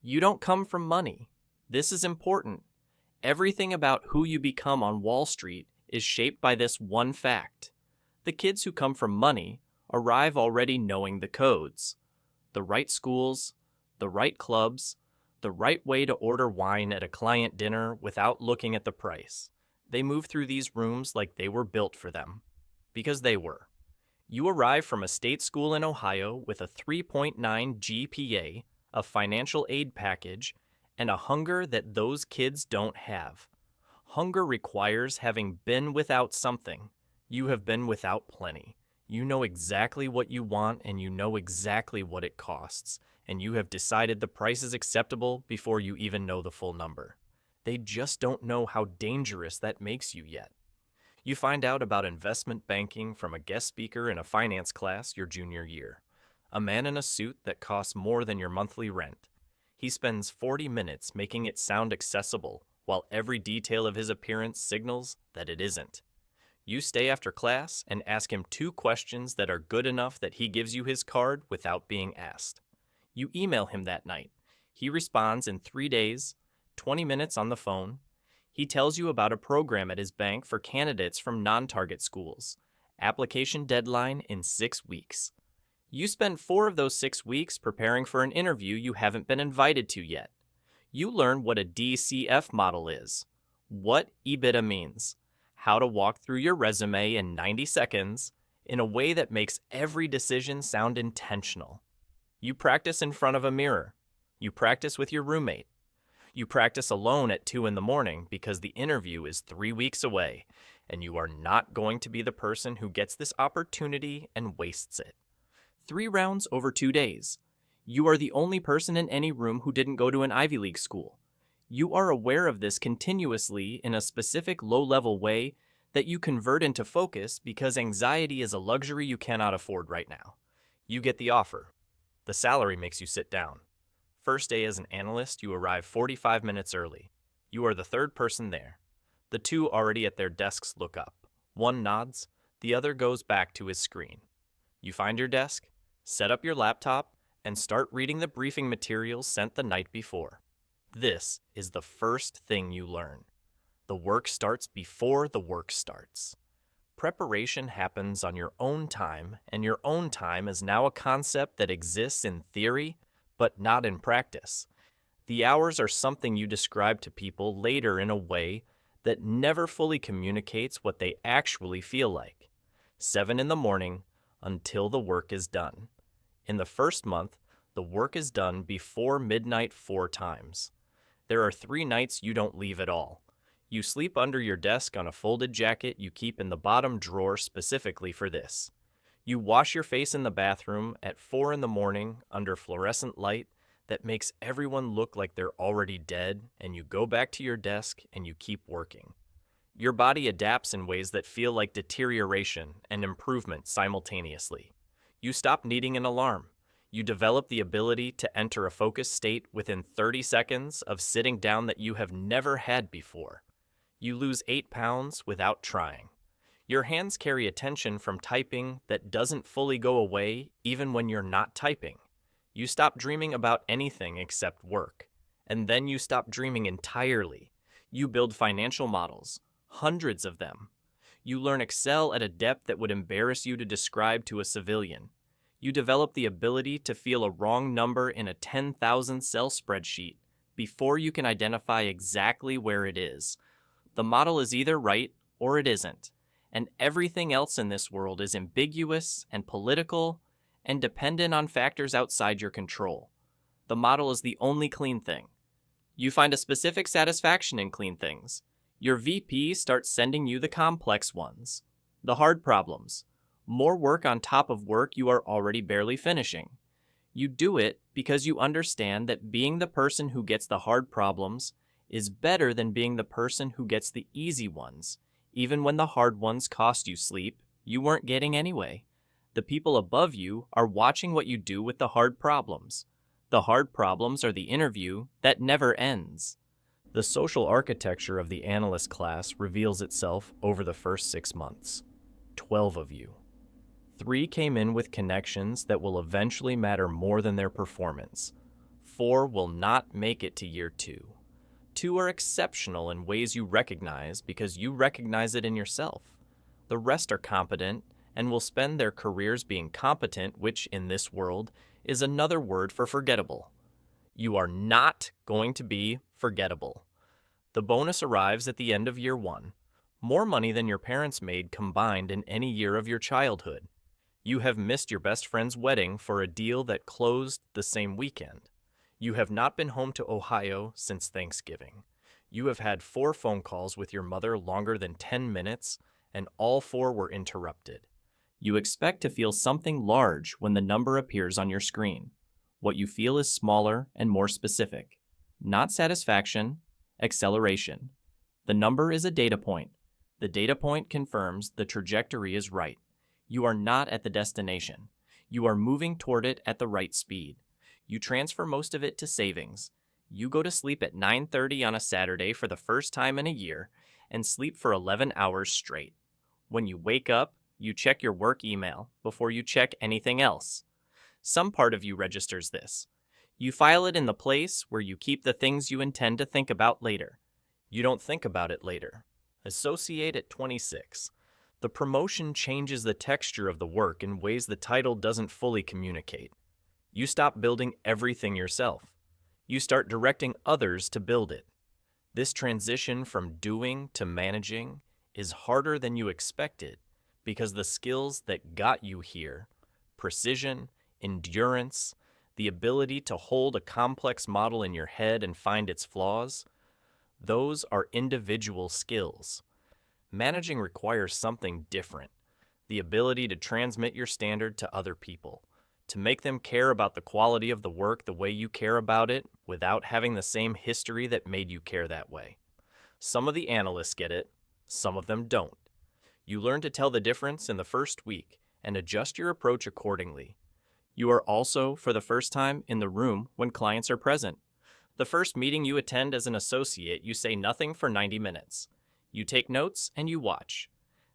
You don't come from money. This is important. Everything about who you become on Wall Street is shaped by this one fact. The kids who come from money arrive already knowing the codes. The right schools, the right clubs, the right way to order wine at a client dinner without looking at the price. They move through these rooms like they were built for them. Because they were. You arrive from a state school in Ohio with a 3.9 GPA, a financial aid package, and a hunger that those kids don't have. Hunger requires having been without something. You have been without plenty. You know exactly what you want and you know exactly what it costs, and you have decided the price is acceptable before you even know the full number. They just don't know how dangerous that makes you yet. You find out about investment banking from a guest speaker in a finance class your junior year. A man in a suit that costs more than your monthly rent. He spends 40 minutes making it sound accessible, while every detail of his appearance signals that it isn't. You stay after class and ask him 2 questions that are good enough that he gives you his card without being asked. You email him that night. He responds in 3 days, 20 minutes on the phone. He tells you about a program at his bank for candidates from non-target schools. Application deadline in 6 weeks. You spend 4 of those 6 weeks preparing for an interview you haven't been invited to yet. You learn what a DCF model is, what EBITDA means, how to walk through your resume in 90 seconds in a way that makes every decision sound intentional. You practice in front of a mirror. You practice with your roommate. You practice alone at 2 in the morning because the interview is 3 weeks away, and you are not going to be the person who gets this opportunity and wastes it. 3 rounds over 2 days. You are the only person in any room who didn't go to an Ivy League school. You are aware of this continuously in a specific low-level way that you convert into focus because anxiety is a luxury you cannot afford right now. You get the offer. The salary makes you sit down. First day as an analyst, you arrive 45 minutes early. You are the 3rd person there. The 2 already at their desks look up. One nods, the other goes back to his screen. You find your desk, set up your laptop, and start reading the briefing materials sent the night before. This is the first thing you learn. The work starts before the work starts. Preparation happens on your own time, and your own time is now a concept that exists in theory, but not in practice. The hours are something you describe to people later in a way that never fully communicates what they actually feel like. 7 in the morning until the work is done. In the first month, the work is done before midnight 4 times. There are 3 nights you don't leave at all. You sleep under your desk on a folded jacket you keep in the bottom drawer specifically for this. You wash your face in the bathroom at 4 in the morning under fluorescent light that makes everyone look like they're already dead, and you go back to your desk and you keep working. Your body adapts in ways that feel like deterioration and improvement simultaneously. You stop needing an alarm. You develop the ability to enter a focused state within 30 seconds of sitting down that you have never had before. You lose 8 pounds without trying. Your hands carry attention from typing that doesn't fully go away even when you're not typing. You stop dreaming about anything except work. And then you stop dreaming entirely. You build financial models, hundreds of them. You learn Excel at a depth that would embarrass you to describe to a civilian. You develop the ability to feel a wrong number in a 10,000 cell spreadsheet before you can identify exactly where it is. The model is either right or it isn't. And everything else in this world is ambiguous and political and dependent on factors outside your control. The model is the only clean thing. You find a specific satisfaction in clean things. Your VP starts sending you the complex ones, the hard problems, more work on top of work you are already barely finishing. You do it because you understand that being the person who gets the hard problems is better than being the person who gets the easy ones. Even when the hard ones cost you sleep, you weren't getting anyway. The people above you are watching what you do with the hard problems. The hard problems are the interview that never ends. The social architecture of the analyst class reveals itself over the first 6 months. 12 of you. 3 came in with connections that will eventually matter more than their performance. 4 will not make it to year 2. 2 are exceptional in ways you recognize because you recognize it in yourself. The rest are competent and will spend their careers being competent, which in this world is another word for forgettable. You are not going to be forgettable. The bonus arrives at the end of year 1. More money than your parents made combined in any year of your childhood. You have missed your best friend's wedding for a deal that closed the same weekend. You have not been home to Ohio since Thanksgiving. You have had 4 phone calls with your mother longer than 10 minutes, and all 4 were interrupted. You expect to feel something large when the number appears on your screen. What you feel is smaller and more specific. Not satisfaction, acceleration. The number is a data point. The data point confirms the trajectory is right. You are not at the destination. You are moving toward it at the right speed. You transfer most of it to savings. You go to sleep at 9:30 on a Saturday for the first time in a year and sleep for 11 hours straight. When you wake up, you check your work email before you check anything else. Some part of you registers this. You file it in the place where you keep the things you intend to think about later. You don't think about it later. Associate at 26. The promotion changes the texture of the work in ways the title doesn't fully communicate. You stop building everything yourself. You start directing others to build it. This transition from doing to managing is harder than you expected because the skills that got you here, precision, endurance, the ability to hold a complex model in your head and find its flaws, those are individual skills. Managing requires something different, the ability to transmit your standard to other people, to make them care about the quality of the work the way you care about it without having the same history that made you care that way. Some of the analysts get it, some of them don't. You learn to tell the difference in the first week and adjust your approach accordingly. You are also, for the first time, in the room when clients are present. The first meeting you attend as an associate, you say nothing for 90 minutes. You take notes and you watch.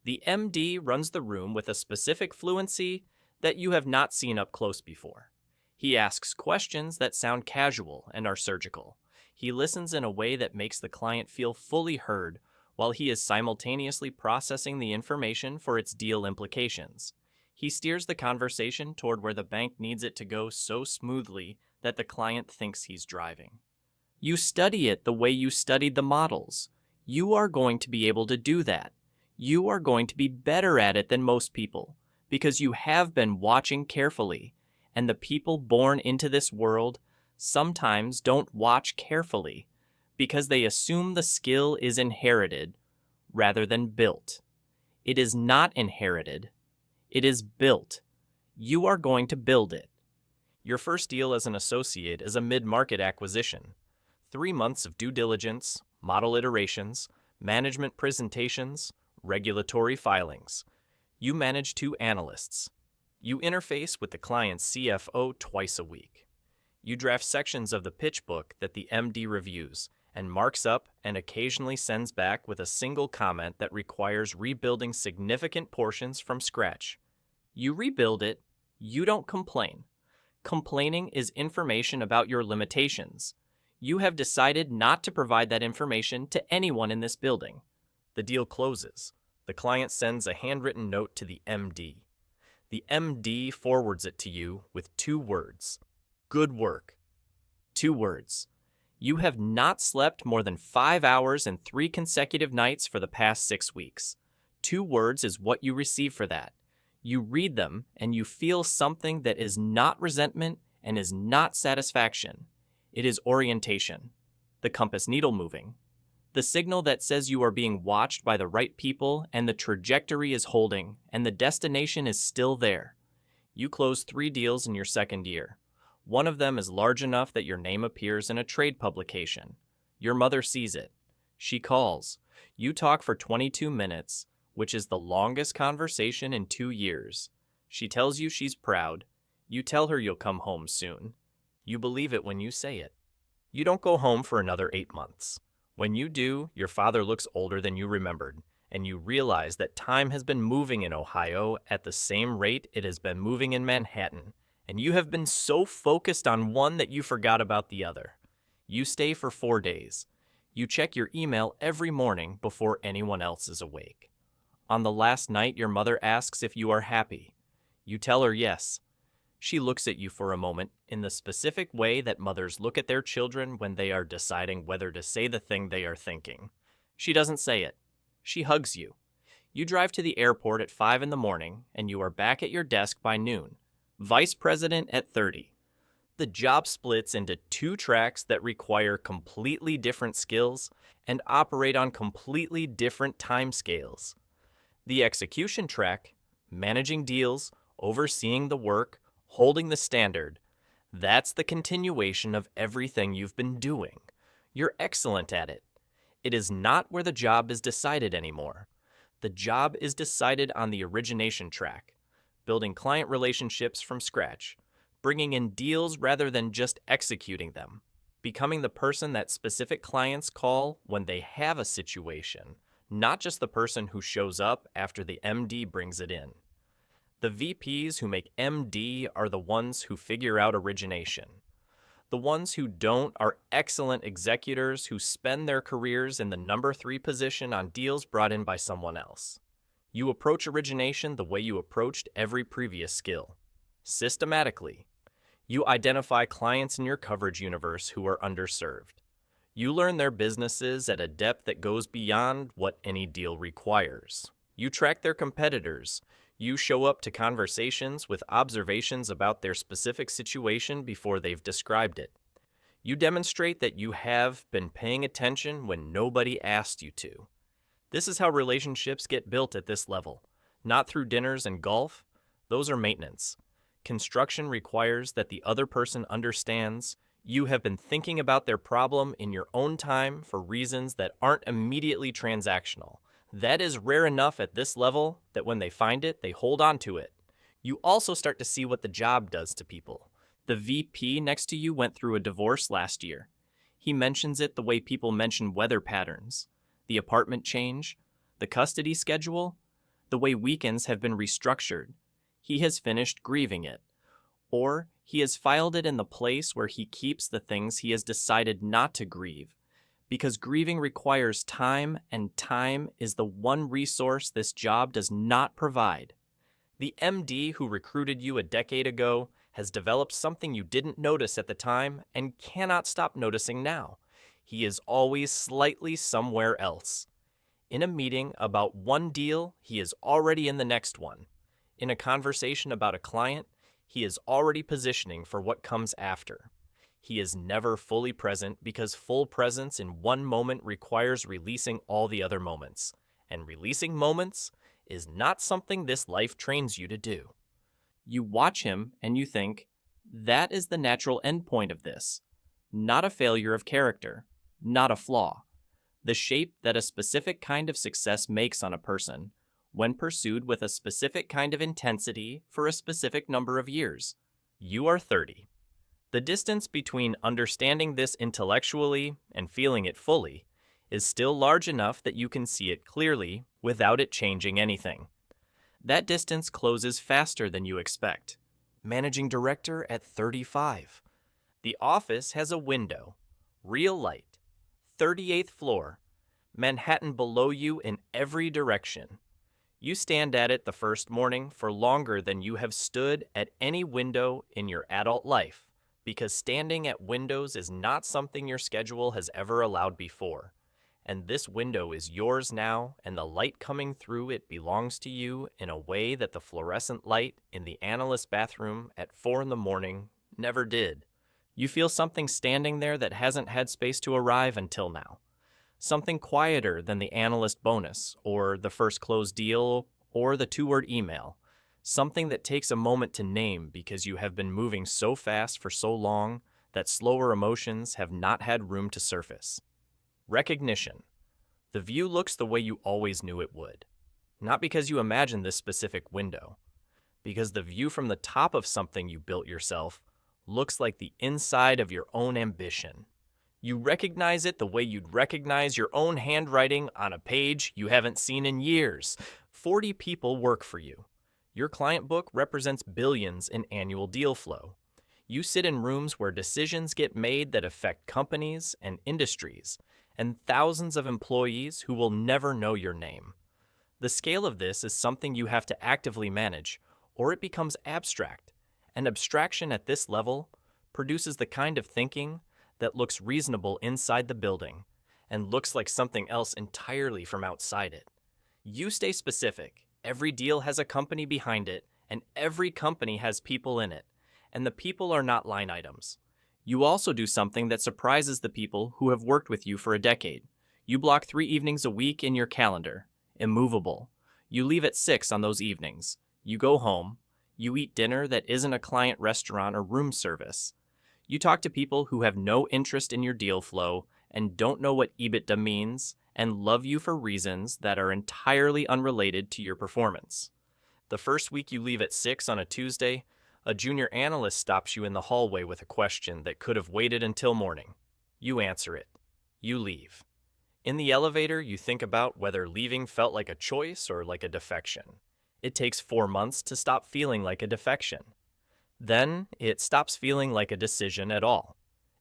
The MD runs the room with a specific fluency that you have not seen up close before. He asks questions that sound casual and are surgical. He listens in a way that makes the client feel fully heard while he is simultaneously processing the information for its deal implications. He steers the conversation toward where the bank needs it to go so smoothly that the client thinks he's driving. You study it the way you studied the models. You are going to be able to do that. You are going to be better at it than most people because you have been watching carefully, and the people born into this world sometimes don't watch carefully because they assume the skill is inherited rather than built. It is not inherited. It is built. You are going to build it. Your first deal as an associate is a mid-market acquisition. 3 months of due diligence, model iterations, management presentations, regulatory filings. You manage 2 analysts. You interface with the client's CFO twice a week. You draft sections of the pitch book that the MD reviews and marks up and occasionally sends back with a single comment that requires rebuilding significant portions from scratch. You rebuild it, you don't complain. Complaining is information about your limitations. You have decided not to provide that information to anyone in this building. The deal closes. The client sends a handwritten note to the MD. The MD forwards it to you with 2 words. Good work. 2 words. You have not slept more than 5 hours and 3 consecutive nights for the past 6 weeks. 2 words is what you receive for that. You read them and you feel something that is not resentment and is not satisfaction. It is orientation, the compass needle moving, the signal that says you are being watched by the right people and the trajectory is holding and the destination is still there. You close 3 deals in your second year. One of them is large enough that your name appears in a trade publication. Your mother sees it. She calls. You talk for 22 minutes, which is the longest conversation in 2 years. She tells you she's proud. You tell her you'll come home soon. You believe it when you say it. You don't go home for another 8 months. When you do, your father looks older than you remembered, and you realize that time has been moving in Ohio at the same rate it has been moving in Manhattan, and you have been so focused on one that you forgot about the other. You stay for 4 days. You check your email every morning before anyone else is awake. On the last night, your mother asks if you are happy. You tell her yes. She looks at you for a moment in the specific way that mothers look at their children when they are deciding whether to say the thing they are thinking. She doesn't say it. She hugs you. You drive to the airport at 5 in the morning, and you are back at your desk by noon. Vice President at 30. The job splits into 2 tracks that require completely different skills and operate on completely different timescales. The execution track, managing deals, overseeing the work, holding the standard, that's the continuation of everything you've been doing. You're excellent at it. It is not where the job is decided anymore. The job is decided on the origination track, building client relationships from scratch, bringing in deals rather than just executing them, becoming the person that specific clients call when they have a situation, not just the person who shows up after the MD brings it in. The VPs who make MD are the ones who figure out origination. The ones who don't are excellent executors who spend their careers in the number 3 position on deals brought in by someone else. You approach origination the way you approached every previous skill. Systematically. You identify clients in your coverage universe who are underserved. You learn their businesses at a depth that goes beyond what any deal requires. You track their competitors. You show up to conversations with observations about their specific situation before they've described it. You demonstrate that you have been paying attention when nobody asked you to. This is how relationships get built at this level, not through dinners and golf. Those are maintenance. Construction requires that the other person understands you have been thinking about their problem in your own time for reasons that aren't immediately transactional. That is rare enough at this level that when they find it, they hold on to it. You also start to see what the job does to people. The VP next to you went through a divorce last year. He mentions it the way people mention weather patterns, the apartment change, the custody schedule, the way weekends have been restructured. He has finished grieving it. Or he has filed it in the place where he keeps the things he has decided not to grieve. Because grieving requires time, and time is the one resource this job does not provide. The MD who recruited you a decade ago has developed something you didn't notice at the time and cannot stop noticing now. He is always slightly somewhere else. In a meeting about one deal, he is already in the next one. In a conversation about a client, he is already positioning for what comes after. He is never fully present because full presence in one moment requires releasing all the other moments. And releasing moments is not something this life trains you to do. You watch him and you think, that is the natural endpoint of this. Not a failure of character, not a flaw. The shape that a specific kind of success makes on a person when pursued with a specific kind of intensity for a specific number of years. You are 30. The distance between understanding this intellectually and feeling it fully is still large enough that you can see it clearly without it changing anything. That distance closes faster than you expect. Managing director at 35. The office has a window, real light, 38th floor, Manhattan below you in every direction. You stand at it the first morning for longer than you have stood at any window in your adult life. Because standing at windows is not something your schedule has ever allowed before. And this window is yours now, and the light coming through it belongs to you in a way that the fluorescent light in the analyst bathroom at 4 in the morning never did. You feel something standing there that hasn't had space to arrive until now. Something quieter than the analyst bonus, or the first closed deal, or the 2-word email. Something that takes a moment to name because you have been moving so fast for so long that slower emotions have not had room to surface. Recognition. The view looks the way you always knew it would. Not because you imagined this specific window. Because the view from the top of something you built yourself looks like the inside of your own ambition. You recognize it the way you'd recognize your own handwriting on a page you haven't seen in years. 40 people work for you. Your client book represents billions in annual deal flow. You sit in rooms where decisions get made that affect companies and industries, and thousands of employees who will never know your name. The scale of this is something you have to actively manage, or it becomes abstract. And abstraction at this level produces the kind of thinking that looks reasonable inside the building and looks like something else entirely from outside it. You stay specific. Every deal has a company behind it, and every company has people in it, and the people are not line items. You also do something that surprises the people who have worked with you for a decade. You block 3 evenings a week in your calendar. Immovable. You leave at 6 on those evenings. You go home. You eat dinner that isn't a client restaurant or room service. You talk to people who have no interest in your deal flow and don't know what EBITDA means and love you for reasons that are entirely unrelated to your performance. The first week you leave at 6 on a Tuesday, a junior analyst stops you in the hallway with a question that could have waited until morning. You answer it. You leave. In the elevator, you think about whether leaving felt like a choice or like a defection. It takes 4 months to stop feeling like a defection. Then, it stops feeling like a decision at all.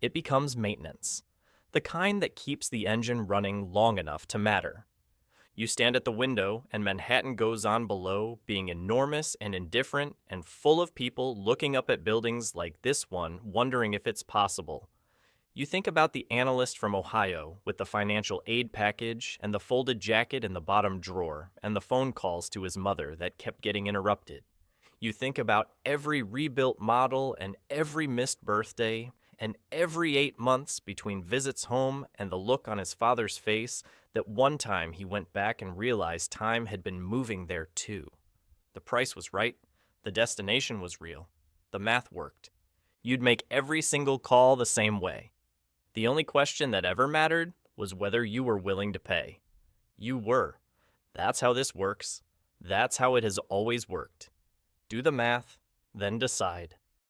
It becomes maintenance, the kind that keeps the engine running long enough to matter. You stand at the window, and Manhattan goes on below, being enormous and indifferent and full of people looking up at buildings like this one, wondering if it's possible. You think about the analyst from Ohio with the financial aid package and the folded jacket in the bottom drawer and the phone calls to his mother that kept getting interrupted. You think about every rebuilt model and every missed birthday and every 8 months between visits home and the look on his father's face that one time he went back and realized time had been moving there too. The price was right. The destination was real. The math worked. You'd make every single call the same way. The only question that ever mattered was whether you were willing to pay. You were. That's how this works. That's how it has always worked. Do the math, then decide.